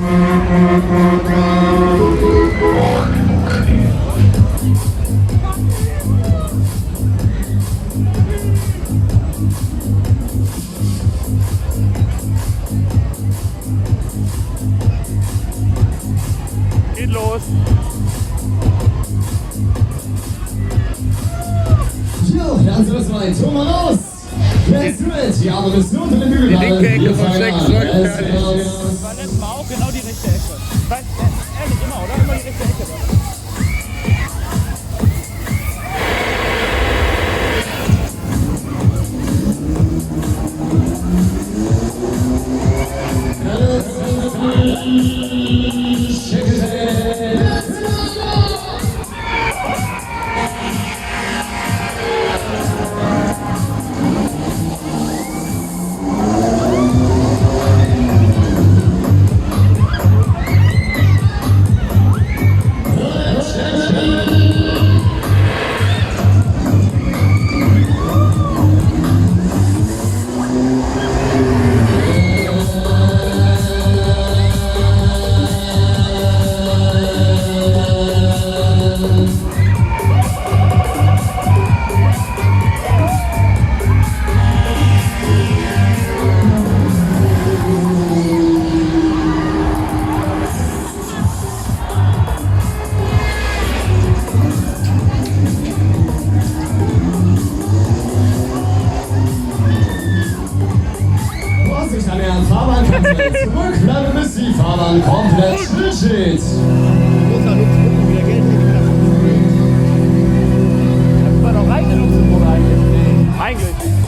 Geht los. Jo, also das war ein Tor mal raus. Let's do it. Ja, aber das nur unter den Hügel. Die linke Ecke von Schäfer sollte Das fertig. Das war letztes Mal auch genau die rechte Ecke. Weißt du, ehrlich, immer, oder? Immer die rechte Ecke da. Zurückbleiben, bis die Fahrbahn komplett still steht. Großer Luxemburg, wieder Geld hier. Das war doch rein in Luxemburg eigentlich. Eigentlich.